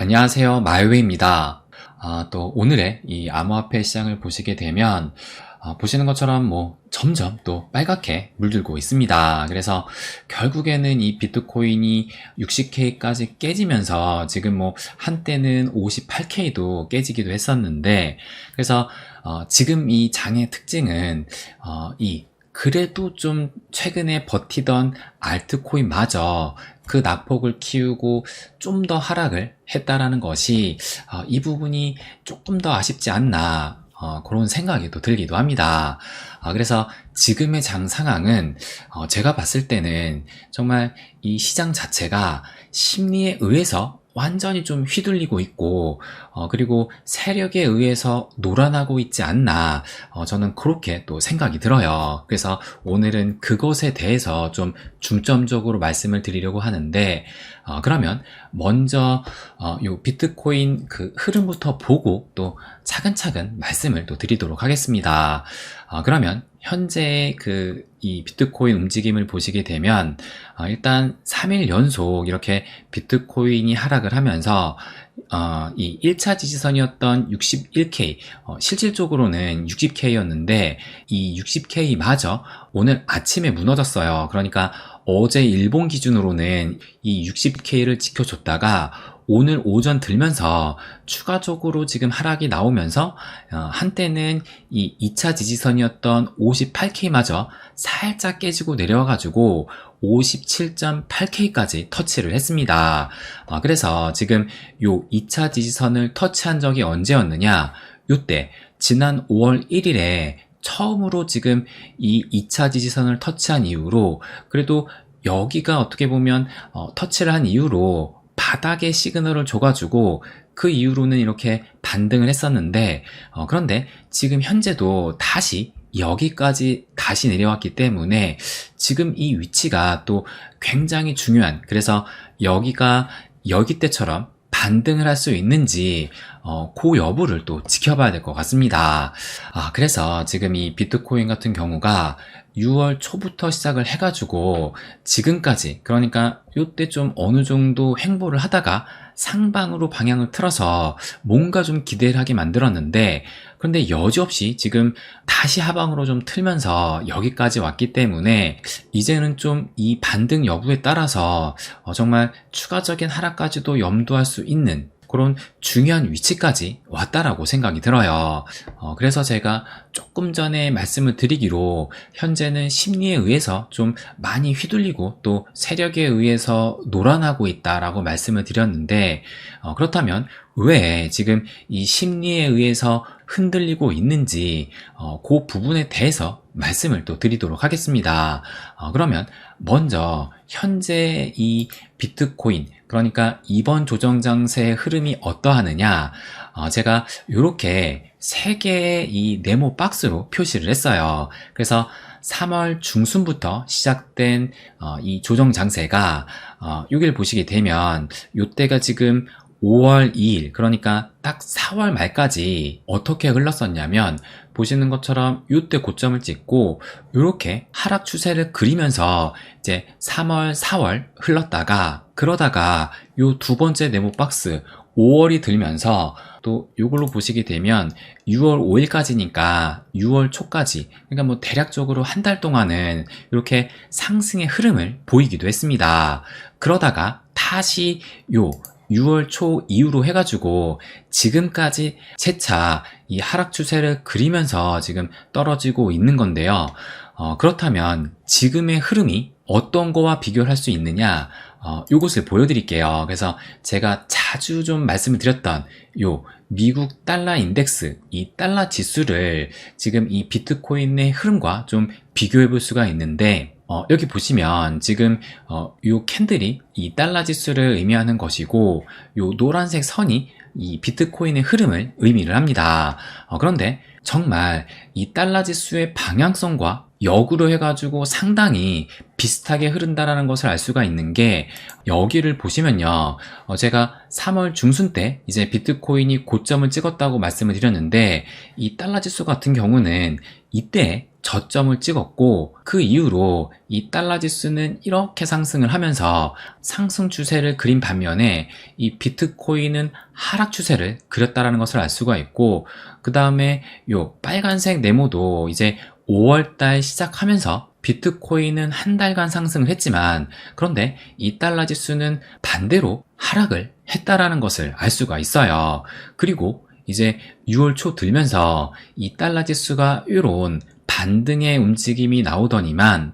안녕하세요. 마이웨이입니다. 또 오늘의 이 암호화폐 시장을 보시게 되면 보시는 것처럼 점점 또 빨갛게 물들고 있습니다. 그래서 결국에는 이 비트코인이 60K까지 깨지면서 지금 한때는 58K도 깨지기도 했었는데, 그래서 지금 이 장의 특징은 그래도 좀 최근에 버티던 알트코인마저 그 낙폭을 키우고 좀 더 하락을 했다라는 것이 이 부분이 조금 더 아쉽지 않나, 그런 생각이 또 들기도 합니다. 그래서 지금의 장 상황은 제가 봤을 때는 정말 이 시장 자체가 심리에 의해서 완전히 좀 휘둘리고 있고, 그리고 세력에 의해서 놀아나고 있지 않나, 저는 그렇게 또 생각이 들어요. 그래서 오늘은 그것에 대해서 좀 중점적으로 말씀을 드리려고 하는데, 그러면 먼저 요 비트코인 그 흐름부터 보고 또 차근차근 말씀을 또 드리도록 하겠습니다. 그러면 현재 이 비트코인 움직임을 보시게 되면 일단 3일 연속 이렇게 비트코인이 하락을 하면서 이 1차 지지선이었던 61K, 실질적으로는 60K였는데 이 60K마저 오늘 아침에 무너졌어요. 그러니까 어제 일본 기준으로는 이 60K를 지켜줬다가 오늘 오전 들면서 추가적으로 지금 하락이 나오면서 한때는 이 2차 지지선이었던 58K마저 살짝 깨지고 내려와가지고 57.8K까지 터치를 했습니다. 그래서 지금 요 2차 지지선을 터치한 적이 언제였느냐? 요때 지난 5월 1일에 처음으로 지금 이 2차 지지선을 터치한 이후로, 그래도 여기가 어떻게 보면 터치를 한 이후로 바닥에 시그널을 줘가지고 그 이후로는 이렇게 반등을 했었는데, 그런데 지금 현재도 다시 여기까지 다시 내려왔기 때문에 지금 이 위치가 또 굉장히 중요한, 그래서 여기가 여기 때처럼 반등을 할 수 있는지 그 여부를 또 지켜봐야 될 것 같습니다. 그래서 지금 이 비트코인 같은 경우가 6월 초부터 시작을 해가지고 지금까지, 그러니까 요때 좀 어느 정도 횡보를 하다가 상방으로 방향을 틀어서 뭔가 좀 기대를 하게 만들었는데, 그런데 여지없이 지금 다시 하방으로 좀 틀면서 여기까지 왔기 때문에 이제는 좀 이 반등 여부에 따라서 정말 추가적인 하락까지도 염두할 수 있는 그런 중요한 위치까지 왔다라고 생각이 들어요. 그래서 제가 조금 전에 말씀을 드리기로 현재는 심리에 의해서 좀 많이 휘둘리고 또 세력에 의해서 놀아나고 있다라고 말씀을 드렸는데, 그렇다면 왜 지금 이 심리에 의해서 흔들리고 있는지 그 부분에 대해서 말씀을 또 드리도록 하겠습니다. 그러면 먼저 현재 이 비트코인, 그러니까 이번 조정 장세의 흐름이 어떠하느냐, 제가 이렇게 3개의 이 네모 박스로 표시를 했어요. 그래서 3월 중순부터 시작된 이 조정 장세가 여기를 보시게 되면 요때가 지금 5월 2일, 그러니까 딱 4월 말까지 어떻게 흘렀었냐면, 보시는 것처럼 이때 고점을 찍고 이렇게 하락 추세를 그리면서 이제 3월, 4월 흘렀다가, 그러다가 요 두 번째 네모 박스 5월이 들면서 또 이걸로 보시게 되면 6월 5일까지니까 6월 초까지, 그러니까 대략적으로 한 달 동안은 이렇게 상승의 흐름을 보이기도 했습니다. 그러다가 다시 요 6월 초 이후로 해가지고 지금까지 재차 이 하락 추세를 그리면서 지금 떨어지고 있는 건데요. 그렇다면 지금의 흐름이 어떤 거와 비교를 할 수 있느냐, 요것을 보여드릴게요. 그래서 제가 자주 좀 말씀을 드렸던 요 미국 달러 인덱스, 이 달러 지수를 지금 이 비트코인의 흐름과 좀 비교해 볼 수가 있는데, 여기 보시면 지금 요 캔들이 이 달러 지수를 의미하는 것이고, 요 노란색 선이 이 비트코인의 흐름을 의미를 합니다. 그런데 정말 이 달러 지수의 방향성과 역으로 해가지고 상당히 비슷하게 흐른다라는 것을 알 수가 있는 게, 여기를 보시면요, 제가 3월 중순 때 이제 비트코인이 고점을 찍었다고 말씀을 드렸는데, 이 달러 지수 같은 경우는 이때 저점을 찍었고, 그 이후로 이 달러 지수는 이렇게 상승을 하면서 상승 추세를 그린 반면에 이 비트코인은 하락 추세를 그렸다라는 것을 알 수가 있고, 그 다음에 요 빨간색 네모도 이제 5월달 시작하면서 비트코인은 한 달간 상승을 했지만, 그런데 이 달러 지수는 반대로 하락을 했다라는 것을 알 수가 있어요. 그리고 이제 6월 초 들면서 이 달러 지수가 이런 반등의 움직임이 나오더니만,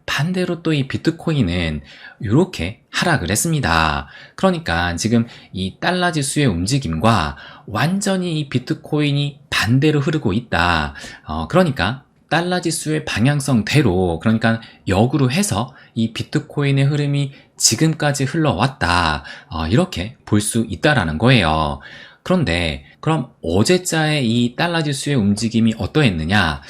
반대로 또 이 비트코인은 이렇게 하락을 했습니다. 그러니까 지금 이 달러 지수의 움직임과 완전히 이 비트코인이 반대로 흐르고 있다. 그러니까 달러 지수의 방향성대로, 그러니까 역으로 해서 이 비트코인의 흐름이 지금까지 흘러왔다. 이렇게 볼 수 있다라는 거예요. 그런데 그럼 어제자의 이 달러 지수의 움직임이 어떠했느냐?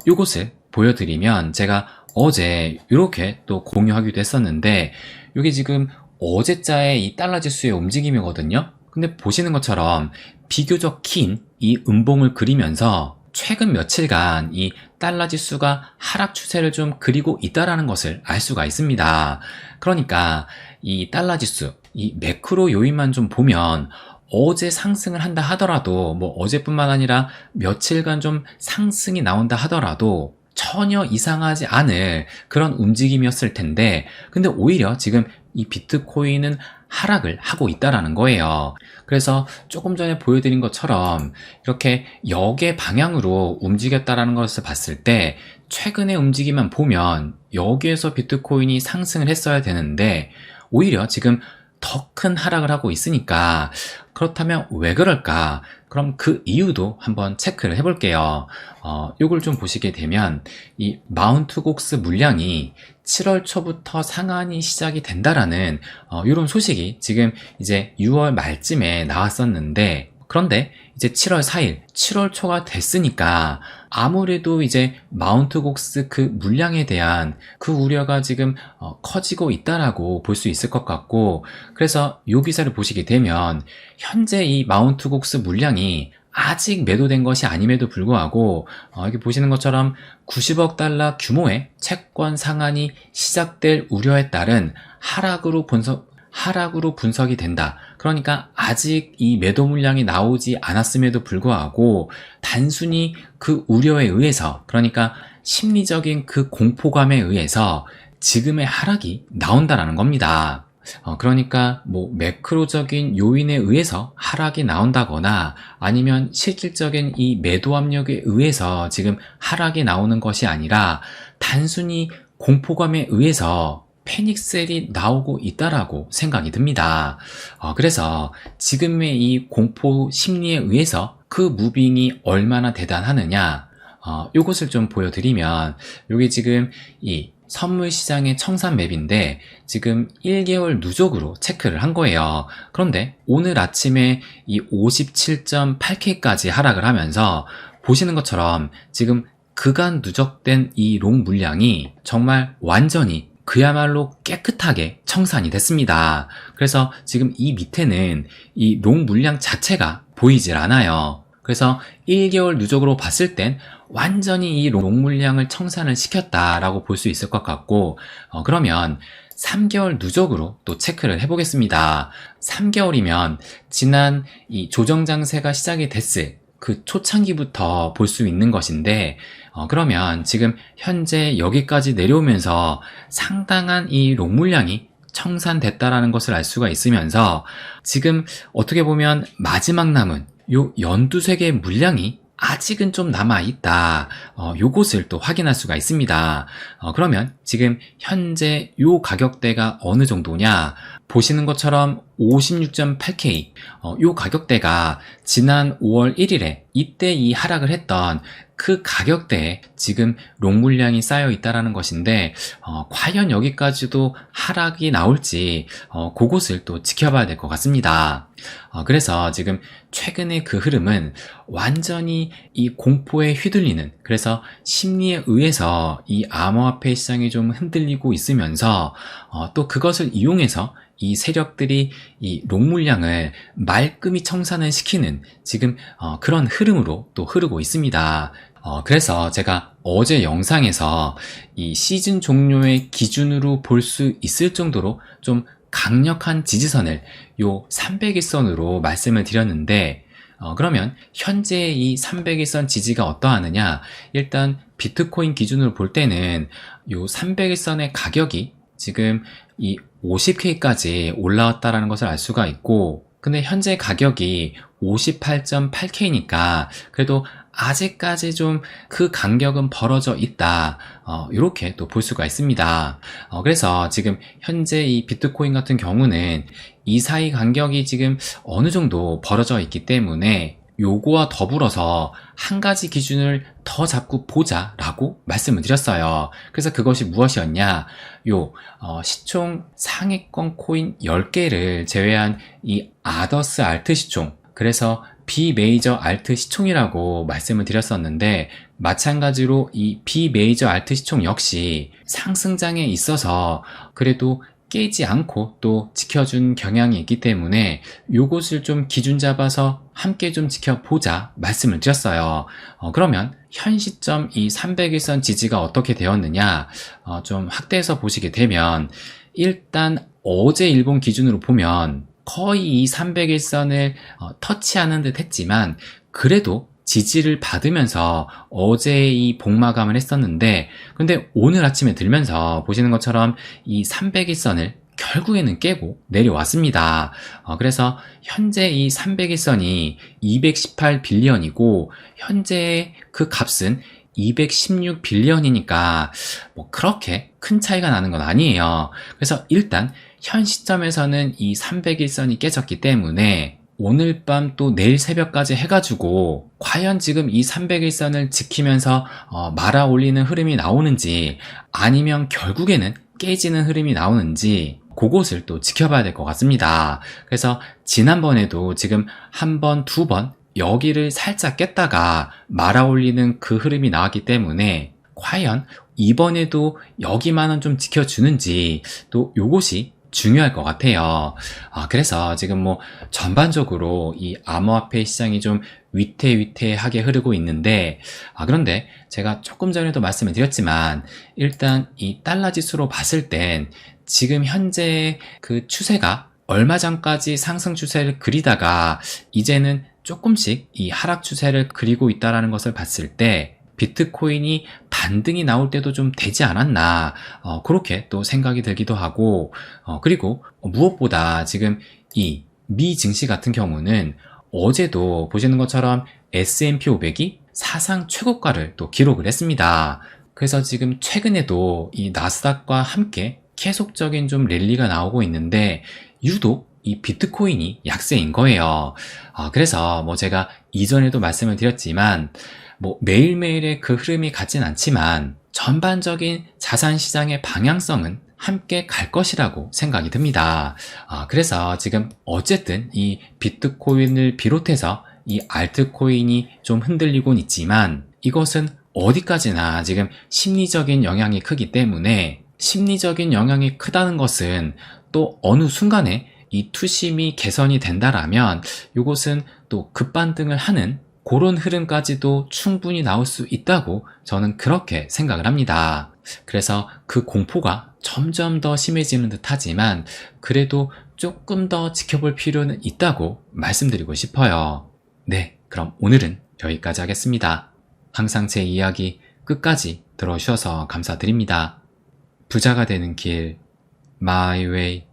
요것을 보여드리면, 제가 어제 이렇게 또 공유하기도 했었는데, 이게 지금 어제자의 이 달러 지수의 움직임이거든요. 근데 보시는 것처럼 비교적 긴 이 음봉을 그리면서 최근 며칠간 이 달러 지수가 하락 추세를 좀 그리고 있다라는 것을 알 수가 있습니다. 그러니까 이 달러 지수, 이 매크로 요인만 좀 보면 어제 상승을 한다 하더라도, 뭐 어제뿐만 아니라 며칠간 좀 상승이 나온다 하더라도 전혀 이상하지 않을 그런 움직임이었을 텐데, 근데 오히려 지금 이 비트코인은 하락을 하고 있다라는 거예요. 그래서 조금 전에 보여드린 것처럼 이렇게 역의 방향으로 움직였다라는 것을 봤을 때, 최근의 움직임만 보면 여기에서 비트코인이 상승을 했어야 되는데 오히려 지금 더 큰 하락을 하고 있으니까, 그렇다면 왜 그럴까? 그럼 그 이유도 한번 체크를 해볼게요. 요걸 좀 보시게 되면, 이 마운트 곡스 물량이 7월 초부터 상한이 시작이 된다라는 이런 소식이 지금 이제 6월 말쯤에 나왔었는데, 그런데 이제 7월 4일, 7월 초가 됐으니까 아무래도 이제 마운트 곡스 그 물량에 대한 그 우려가 지금 커지고 있다라고 볼 수 있을 것 같고, 그래서 이 기사를 보시게 되면 현재 이 마운트 곡스 물량이 아직 매도된 것이 아님에도 불구하고 여기 보시는 것처럼 90억 달러 규모의 채권 상한이 시작될 우려에 따른 하락으로 분석이 된다. 그러니까 아직 이 매도 물량이 나오지 않았음에도 불구하고 단순히 그 우려에 의해서, 그러니까 심리적인 그 공포감에 의해서 지금의 하락이 나온다라는 겁니다. 그러니까 뭐 매크로적인 요인에 의해서 하락이 나온다거나 아니면 실질적인 이 매도 압력에 의해서 지금 하락이 나오는 것이 아니라 단순히 공포감에 의해서 패닉셀이 나오고 있다라고 생각이 듭니다. 그래서 지금의 이 공포 심리에 의해서 그 무빙이 얼마나 대단하느냐, 요것을 좀 보여드리면, 요게 지금 이 선물 시장의 청산 맵인데 지금 1개월 누적으로 체크를 한 거예요. 그런데 오늘 아침에 이 57.8K까지 하락을 하면서 보시는 것처럼 지금 그간 누적된 이 롱 물량이 정말 완전히 그야말로 깨끗하게 청산이 됐습니다. 그래서 지금 이 밑에는 이 롱 물량 자체가 보이질 않아요. 그래서 1개월 누적으로 봤을 땐 완전히 이 롱 물량을 청산을 시켰다라고 볼 수 있을 것 같고, 그러면 3개월 누적으로 또 체크를 해보겠습니다. 3개월이면 지난 이 조정 장세가 시작이 됐을 그 초창기부터 볼 수 있는 것인데, 그러면 지금 현재 여기까지 내려오면서 상당한 이 롱 물량이 청산됐다라는 것을 알 수가 있으면서, 지금 어떻게 보면 마지막 남은 요 연두색의 물량이 아직은 좀 남아있다. 요것을 또 확인할 수가 있습니다. 그러면 지금 현재 요 가격대가 어느 정도냐? 보시는 것처럼 56.8K, 요 가격대가 지난 5월 1일에 이때 이 하락을 했던 그 가격대에 지금 롱 물량이 쌓여 있다라는 것인데, 과연 여기까지도 하락이 나올지 그것을 또 지켜봐야 될 것 같습니다. 그래서 지금 최근의 그 흐름은 완전히 이 공포에 휘둘리는, 그래서 심리에 의해서 이 암호화폐 시장이 좀 흔들리고 있으면서 또 그것을 이용해서 이 세력들이 이 롱 물량을 말끔히 청산을 시키는 지금 그런 흐름으로 또 흐르고 있습니다. 그래서 제가 어제 영상에서 이 시즌 종료의 기준으로 볼 수 있을 정도로 좀 강력한 지지선을 요 300일선으로 말씀을 드렸는데, 그러면 현재 이 300일선 지지가 어떠하느냐? 일단 비트코인 기준으로 볼 때는 요 300일선의 가격이 지금 이 50K까지 올라왔다라는 것을 알 수가 있고, 근데 현재 가격이 58.8K니까 그래도 아직까지 좀 그 간격은 벌어져 있다. 이렇게 또 볼 수가 있습니다. 그래서 지금 현재 이 비트코인 같은 경우는 이 사이 간격이 지금 어느 정도 벌어져 있기 때문에 요거와 더불어서 한 가지 기준을 더 잡고 보자라고 말씀을 드렸어요. 그래서 그것이 무엇이었냐? 시총 상위권 코인 10개를 제외한 이 아더스 알트 시총, 그래서 비메이저 알트 시총이라고 말씀을 드렸었는데, 마찬가지로 이 비메이저 알트 시총 역시 상승장에 있어서 그래도 깨지 않고 또 지켜준 경향이 있기 때문에 요것을 좀 기준 잡아서 함께 좀 지켜보자 말씀을 드렸어요. 그러면 현 시점 이 300일선 지지가 어떻게 되었느냐, 좀 확대해서 보시게 되면, 일단 어제 일본 기준으로 보면 거의 이 300일선을 터치하는 듯 했지만 그래도 지지를 받으면서 어제 이 복마감을 했었는데, 근데 오늘 아침에 들면서 보시는 것처럼 이 300일선을 결국에는 깨고 내려왔습니다. 그래서 현재 이 300일선이 218빌리언이고 현재 그 값은 216빌리언이니까 뭐 그렇게 큰 차이가 나는 건 아니에요. 그래서 일단 현 시점에서는 이 300일선이 깨졌기 때문에 오늘 밤 또 내일 새벽까지 해가지고 과연 지금 이 300일선을 지키면서 말아 올리는 흐름이 나오는지, 아니면 결국에는 깨지는 흐름이 나오는지, 그것을 또 지켜봐야 될 것 같습니다. 그래서 지난번에도 지금 한 번, 두 번 여기를 살짝 깼다가 말아 올리는 그 흐름이 나왔기 때문에 과연 이번에도 여기만은 좀 지켜주는지, 또 요것이 중요할 것 같아요. 그래서 지금 뭐 전반적으로 이 암호화폐 시장이 좀 위태위태하게 흐르고 있는데, 그런데 제가 조금 전에도 말씀을 드렸지만 일단 이 달러 지수로 봤을 땐 지금 현재 그 추세가 얼마 전까지 상승 추세를 그리다가 이제는 조금씩 이 하락 추세를 그리고 있다는 것을 봤을 때 비트코인이 반등이 나올 때도 좀 되지 않았나, 그렇게 또 생각이 들기도 하고, 그리고 무엇보다 지금 이 미 증시 같은 경우는 어제도 보시는 것처럼 S&P 500이 사상 최고가를 또 기록을 했습니다. 그래서 지금 최근에도 이 나스닥과 함께 계속적인 좀 랠리가 나오고 있는데 유독 이 비트코인이 약세인 거예요. 그래서 뭐 제가 이전에도 말씀을 드렸지만 뭐 매일매일의 그 흐름이 같진 않지만 전반적인 자산 시장의 방향성은 함께 갈 것이라고 생각이 듭니다. 그래서 지금 어쨌든 이 비트코인을 비롯해서 이 알트코인이 좀 흔들리곤 있지만 이것은 어디까지나 지금 심리적인 영향이 크기 때문에, 심리적인 영향이 크다는 것은 또 어느 순간에 이 투심이 개선이 된다라면 이것은 또 급반등을 하는 그런 흐름까지도 충분히 나올 수 있다고 저는 그렇게 생각을 합니다. 그래서 그 공포가 점점 더 심해지는 듯 하지만 그래도 조금 더 지켜볼 필요는 있다고 말씀드리고 싶어요. 네, 그럼 오늘은 여기까지 하겠습니다. 항상 제 이야기 끝까지 들어주셔서 감사드립니다. 부자가 되는 길, My Way.